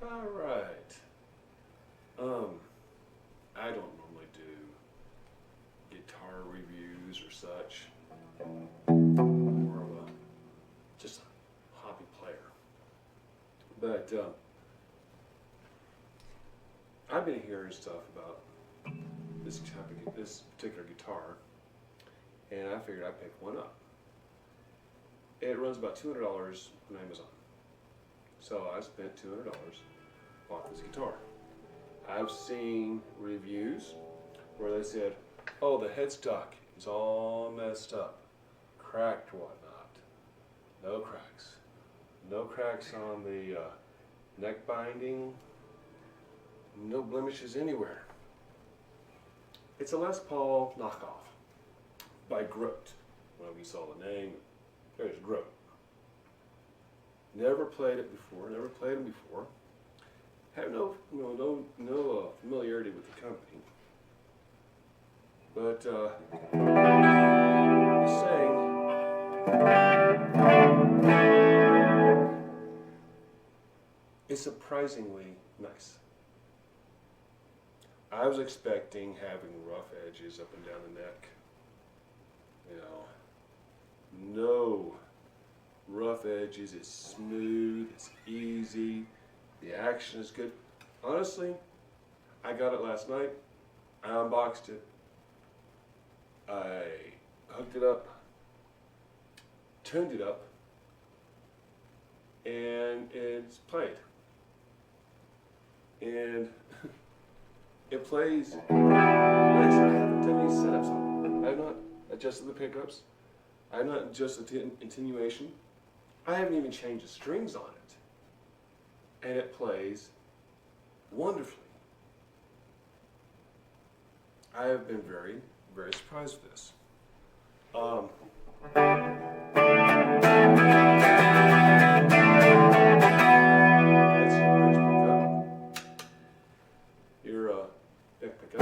All right. I don't normally do guitar reviews or such. More of a just a hobby player. But I've been hearing stuff about this particular guitar, and I figured I'd pick one up. It runs about $200 on Amazon. So I spent $200, bought this guitar. I've seen reviews where they said, oh, the headstock is all messed up, cracked, whatnot. No cracks. No cracks on the neck binding, no blemishes anywhere. It's a Les Paul knockoff by GROTE. Well, we saw the name, there's GROTE. Never played it before, never played them before. Have no familiarity with the company. But just saying, it's surprisingly nice. I was expecting having rough edges up and down the neck. You know, no rough edges. It's smooth, it's easy, the action is good. Honestly, I got it last night. I unboxed it. I hooked it up, tuned it up, and it's played. And it plays nice. I haven't done any setups on it. I have not adjusted the pickups. I have not adjusted the attenuation. I haven't even changed the strings on it. And it plays wonderfully. I have been very, very surprised with this. That's your bridge pickup. Your neck pickup.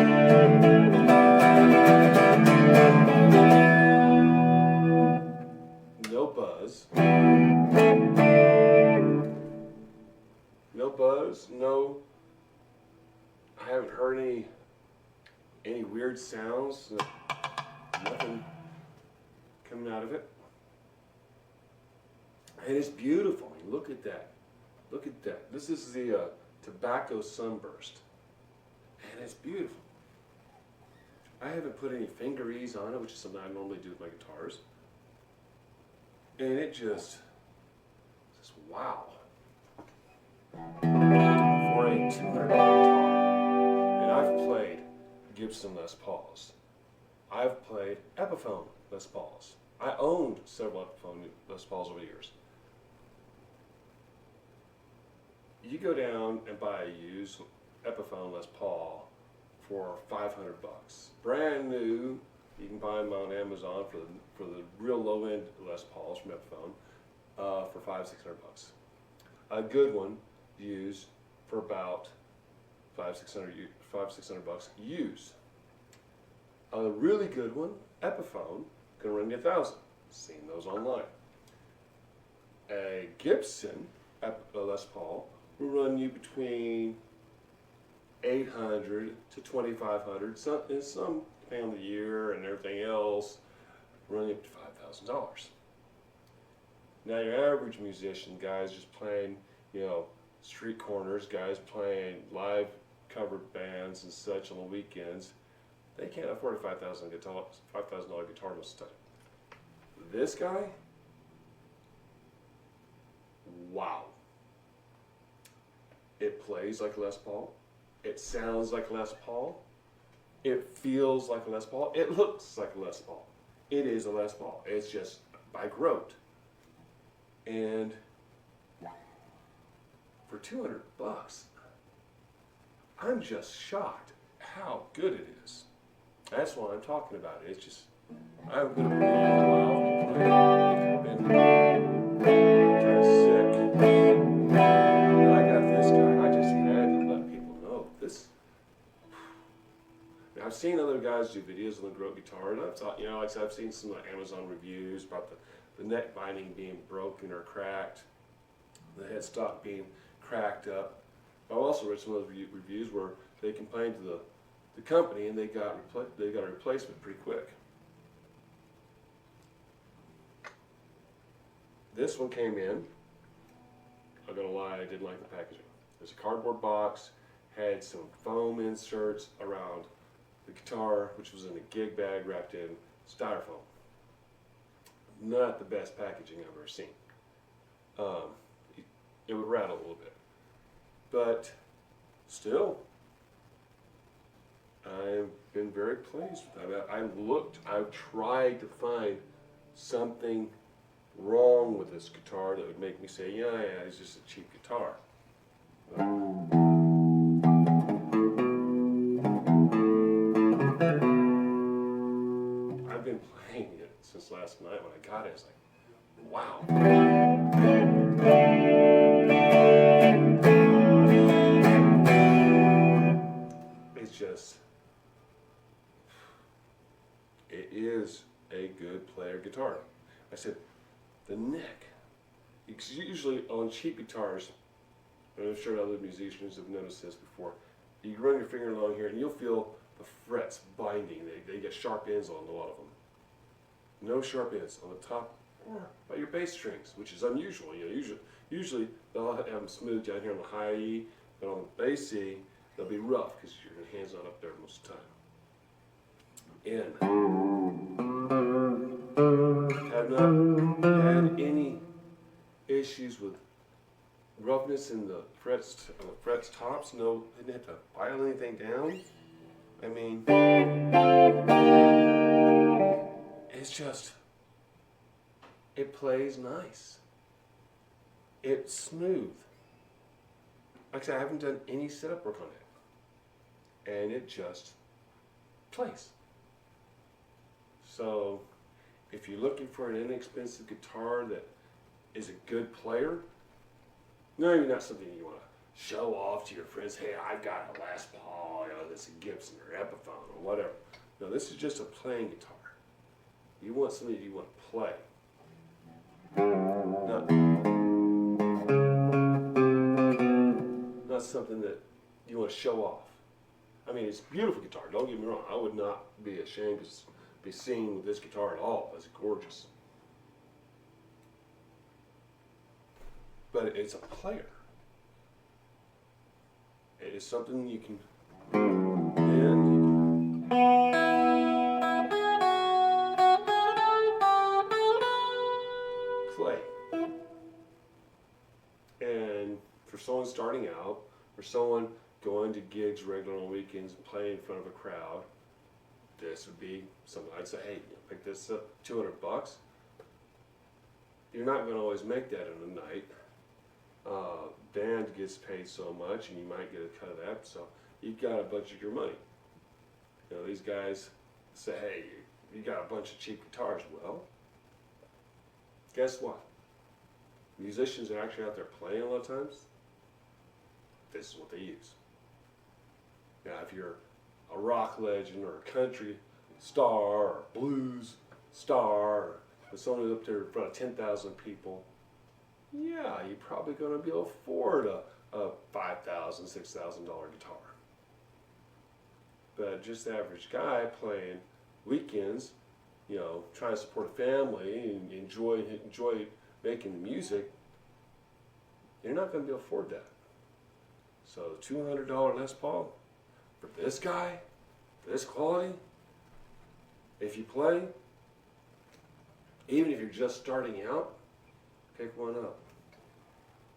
No buzz. No buzz, no, I haven't heard any weird sounds, nothing coming out of it. And it's beautiful. I mean, look at that. Look at that. This is the Tobacco Sunburst. And it's beautiful. I haven't put any finger ease on it, which is something I normally do with my guitars. And it just wow. For a $200 guitar, and I've played Gibson Les Pauls. I've played Epiphone Les Pauls. I owned several Epiphone Les Pauls over the years. You go down and buy a used Epiphone Les Paul for $500. Brand new. You can buy them on Amazon for the real low end Les Pauls from Epiphone for $500-600. A good one used for about $500-600 used. A really good one, Epiphone, can run you $1,000. Seen those online. A Gibson Les Paul will run you between $800 to $2,500. Some depending on the year and everything else, run you up to $5,000. Now your average musician, guys just playing, street corners, guys playing live covered bands and such on the weekends, they can't afford a $5,000 guitar most of the time. This guy, wow. It plays like a Les Paul. It sounds like a Les Paul. It feels like a Les Paul. It looks like a Les Paul. It is a Les Paul. It's just by GROTE. And for $200, I'm just shocked how good it is. That's why I'm talking about it. It's just, I'm going to be a while been kind of sick. And I got this guy, and I just had to let people know this. Now, I've seen other guys do videos on the GROTE guitar, and I've thought, like I said, I've seen some Amazon reviews about the neck binding being broken or cracked, the headstock being cracked up. I've also read some of those reviews where they complained to the company and they got a replacement pretty quick. This one came in. I'm gonna lie, I didn't like the packaging. There's a cardboard box, had some foam inserts around the guitar, which was in a gig bag wrapped in styrofoam. Not the best packaging I've ever seen. It would rattle a little bit. But still, I've been very pleased with that. I've tried to find something wrong with this guitar that would make me say, yeah, it's just a cheap guitar. I've been playing it since last night when I got it. It's like, wow. It is a good player guitar. I said, the neck, usually on cheap guitars, and I'm sure other musicians have noticed this before, you run your finger along here and you'll feel the frets binding. They get sharp ends on a lot of them. No sharp ends on the top or by your bass strings, which is unusual. Usually they'll have them smooth down here on the high E, but on the bass E, they'll be rough because your hand's not up there most of the time. And have not had any issues with roughness in the frets tops. No, didn't have to file anything down. I mean, it's just, it plays nice. It's smooth. Like I said, I haven't done any setup work on it. And it just plays. So, if you're looking for an inexpensive guitar that is a good player, maybe not something you want to show off to your friends, hey, I've got a Les Paul, this is a Gibson or Epiphone or whatever. No, this is just a playing guitar. You want something you want to play. Not something that you want to show off. I mean, it's a beautiful guitar, don't get me wrong. I would not be ashamed to be seen with this guitar at all. It's gorgeous. But it's a player. It is something you can play. And for someone starting out, for someone going to gigs regular on weekends and playing in front of a crowd, this would be something I'd say, hey, pick this up, $200. You're not going to always make that in a night. Band gets paid so much, and you might get a cut of that, so you've got to budget your money. These guys say, hey, you got a bunch of cheap guitars. Well, guess what? Musicians are actually out there playing a lot of times. This is what they use. Now, if you're a rock legend or a country star or a blues star, or someone up there in front of 10,000 people, yeah, you're probably going to be able to afford a $5,000, $6,000 guitar. But just the average guy playing weekends, trying to support a family and enjoy making the music, you're not going to be able to afford that. So the $200 Les Paul, for this guy, for this quality, if you play, even if you're just starting out, pick one up.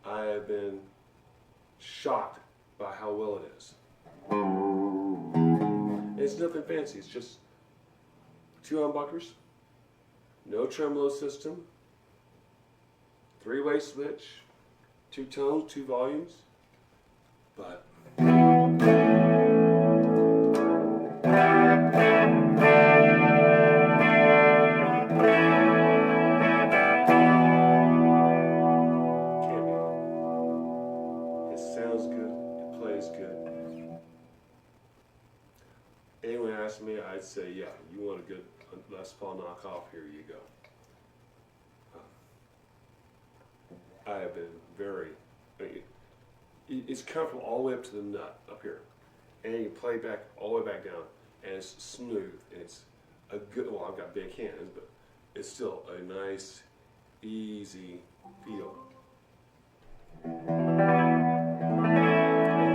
I have been shocked by how well it is. It's nothing fancy, it's just 2 humbuckers, no tremolo system, 3-way switch, 2 tones, 2 volumes, but anyone asked me, I'd say, yeah, you want a good Les Paul knockoff, here you go. I have been very, it's comfortable all the way up to the nut up here, and you play back all the way back down, and it's smooth, and it's a good. Well, I've got big hands, but it's still a nice, easy feel. And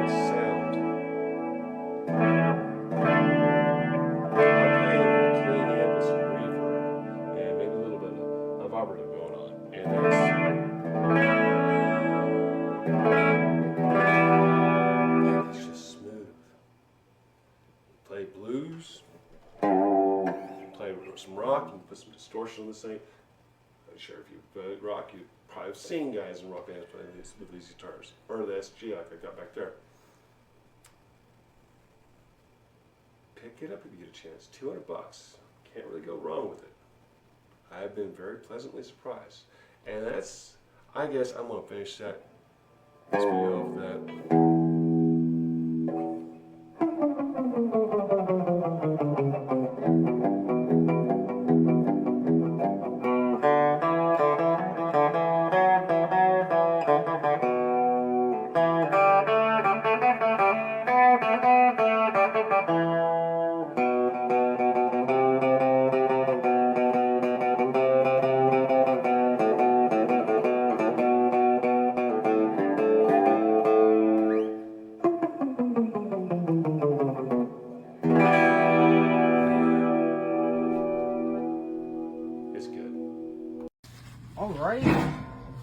the sound. I'm playing clean amp with some reverb and maybe a little bit of vibrato going on, and it's just smooth. Play blues, play some rock, you can put some distortion on this thing. I'm sure if you rock, you probably have seen guys in rock bands playing with these guitars, or the SG like I got back there. Pick it up if you get a chance. $200. Can't really go wrong with it. I've been very pleasantly surprised, and that's. I guess I'm gonna finish this video off that. Alright,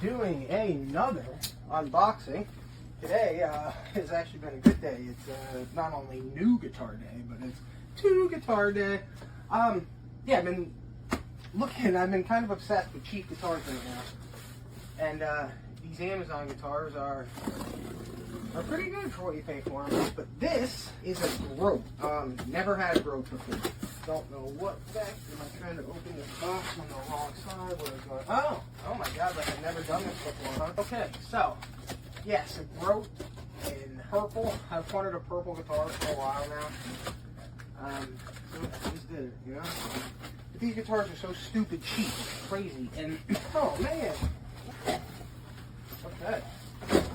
doing another unboxing. Today has actually been a good day. It's not only new guitar day, but it's two guitar day. Yeah, I've been kind of obsessed with cheap guitars right now. And these Amazon guitars are pretty good for what you pay for them. But this is a GROTE. Never had a GROTE before. Don't know what the heck. Am I trying to open this box on the wrong side? What is going on? Oh my god, like I've never done this before, huh? Okay, so, yes, a GROTE in purple. I've wanted a purple guitar for a while now. So just did it, you know? But these guitars are so stupid cheap. It's crazy. And, oh man. Okay.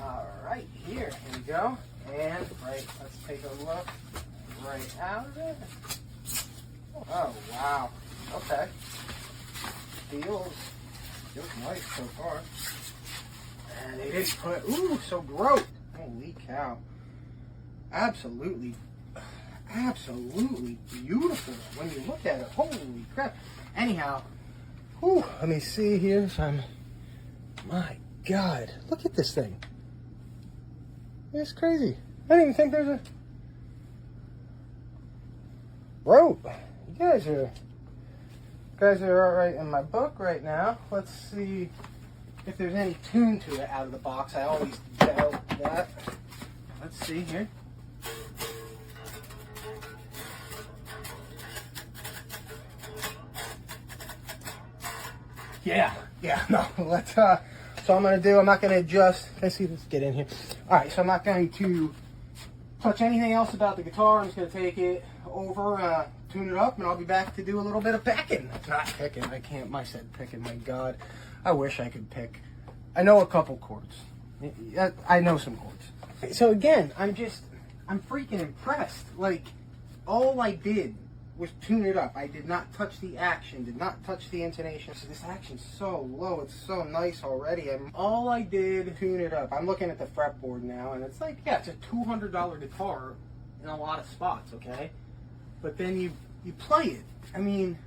Alright, here we go. And, right, let's take a look right out of it. Oh, wow. Okay. Feels nice so far. And they didn't put, ooh, so GROTE. Holy cow. Absolutely beautiful when you look at it. Holy crap. Anyhow, whew, let me see here if I'm, my God, look at this thing. It's crazy. I didn't even think there's a GROTE. You guys are all right in my book right now. Let's see if there's any tune to it out of the box. I always doubt that. Let's see here. Yeah, no, let's, so I'm not gonna adjust, let's see, let's get in here. All right, so I'm not going to touch anything else about the guitar. I'm just gonna take it over, tune it up, and I'll be back to do a little bit of picking. Not picking, I can't, I said picking, my God. I wish I could pick. I know a couple chords. I know some chords. So again, I'm freaking impressed. Like, all I did was tune it up. I did not touch the action, did not touch the intonation. So this action's so low, it's so nice already. All I did, tune it up. I'm looking at the fretboard now, and it's like, yeah, it's a $200 guitar in a lot of spots, okay? But then you play it. I mean,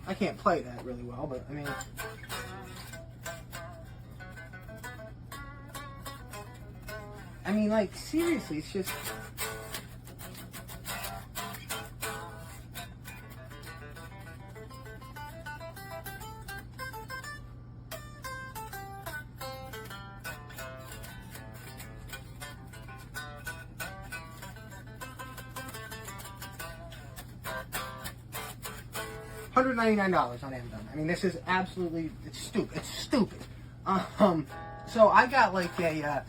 I can't play that really well, but I mean, like, seriously, it's just, $199 on Amazon. I mean, this is absolutely, it's stupid. It's stupid. So I got like a,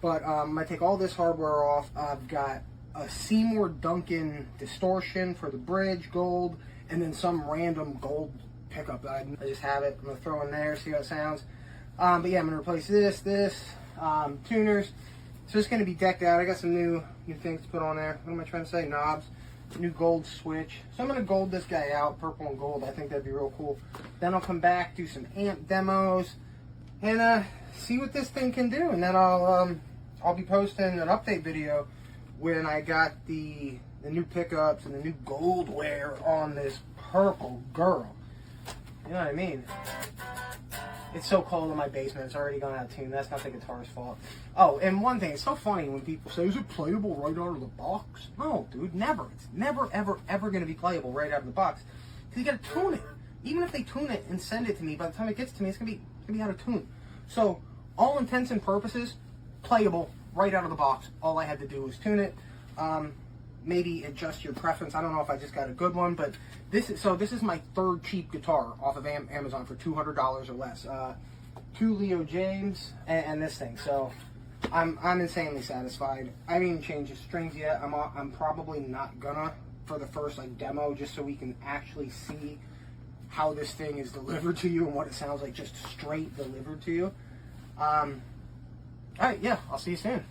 I'm gonna take all this hardware off. I've got a Seymour Duncan distortion for the bridge, gold, and then some random gold pickup that I just have it. I'm gonna throw in there, see how it sounds. But yeah, I'm gonna replace this, tuners. So it's gonna be decked out. I got some new things to put on there. What am I trying to say? Knobs, new gold switch. So I'm gonna gold this guy out, purple and gold. I think that'd be real cool. Then I'll come back, do some amp demos, and see what this thing can do. And then I'll be posting an update video when I got the new pickups and the new gold wear on this purple girl. You know what I mean? It's so cold in my basement, it's already gone out of tune. That's not the guitar's fault. Oh, and one thing, it's so funny when people say, is it playable right out of the box? No, dude, never. It's never, ever, ever going to be playable right out of the box. Because you got to tune it. Even if they tune it and send it to me, by the time it gets to me, it's going to be out of tune. So, all intents and purposes, playable right out of the box. All I had to do was tune it. Maybe adjust your preference. I don't know if I just got a good one, but this is my third cheap guitar off of Amazon for $200 or less. 2 Leo James and this thing. So I'm insanely satisfied. I haven't even changed the strings yet. I'm probably not gonna for the first demo, just so we can actually see how this thing is delivered to you and what it sounds like just straight delivered to you. All right, yeah, I'll see you soon.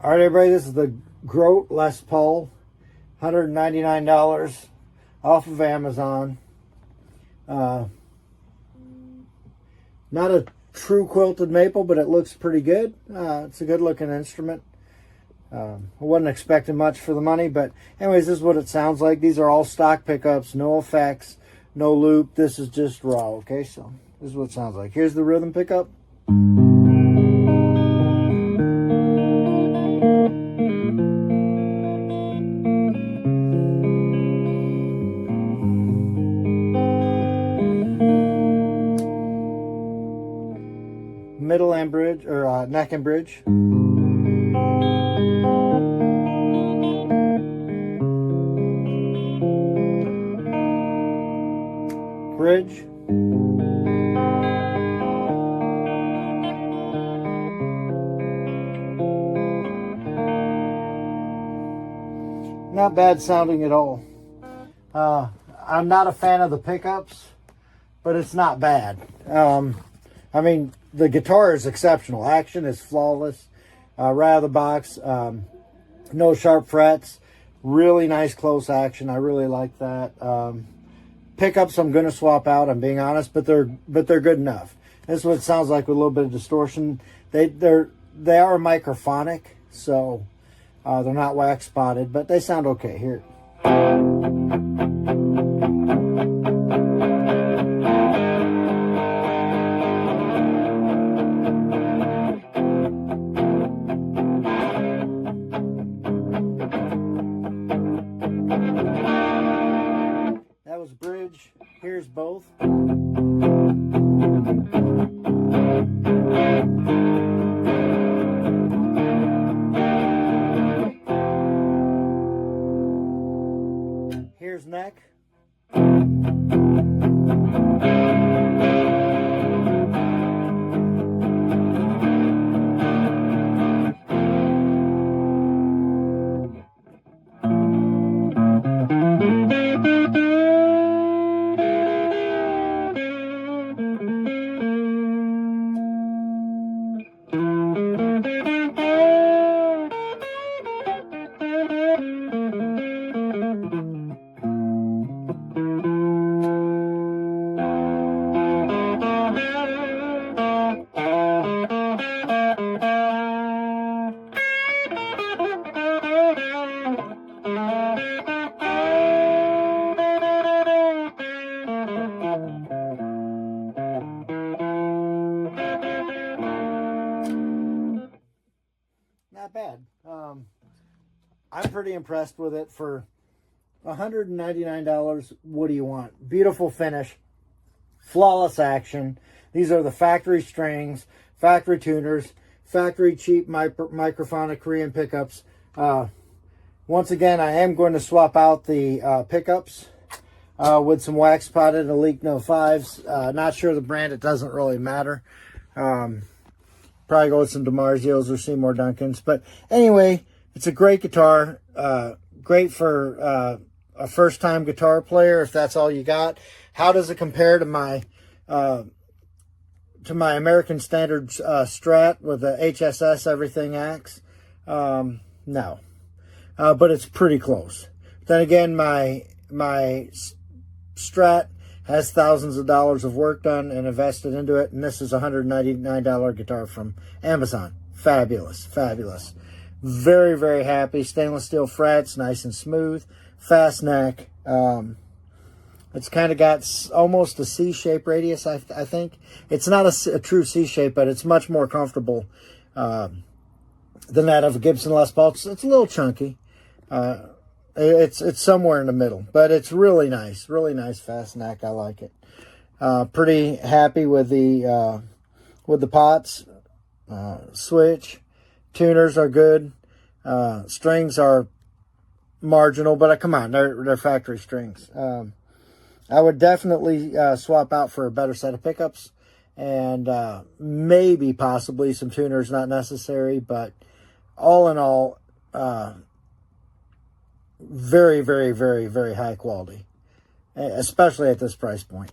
All right, everybody, this is the GROTE Les Paul, $199 off of Amazon. Not a true quilted maple, but it looks pretty good. It's a good looking instrument. I wasn't expecting much for the money, but anyways, this is what it sounds like. These are all stock pickups, no effects, no loop. This is just raw, okay? So this is what it sounds like. Here's the rhythm pickup. Middle and bridge, or neck and bridge. Bridge. Not bad sounding at all. I'm not a fan of the pickups, but it's not bad. I mean, the guitar is exceptional. Action is flawless. Right out of the box. No sharp frets. Really nice close action. I really like that. Pickups I'm going to swap out, I'm being honest, but they're good enough. This is what it sounds like with a little bit of distortion. They are microphonic, so they're not wax spotted, but they sound okay. Here. That was bridge. Here's both. Here's neck. Not bad. I'm pretty impressed with it. For $199, what do you want? Beautiful finish, flawless action. These are the factory strings, factory tuners, factory cheap microphonic Korean pickups. Once again, I am going to swap out the pickups with some wax spotted Elite No 5s. Not sure the brand, it doesn't really matter. Probably go with some DiMarzios or Seymour Duncans. But anyway, it's a great guitar. Great for a first-time guitar player, if that's all you got. How does it compare to my American Standard Strat with the HSS Everything Axe? No. But it's pretty close. Then again, my Strat has thousands of dollars of work done and invested into it, and this is a $199 guitar from Amazon. Fabulous, fabulous. Very, very happy. Stainless steel frets, nice and smooth. Fast neck. It's kind of got almost a C-shape radius, I think. It's not a true C-shape, but it's much more comfortable than that of a Gibson Les Paul. It's a little chunky. It's somewhere in the middle, but it's really nice fast neck. I like it. Pretty happy with the pots. Switch tuners are good. Strings are marginal, but come on, they're factory strings. I would definitely swap out for a better set of pickups, and maybe possibly some tuners, not necessary, but all in all, very, very, very, very high quality, especially at this price point.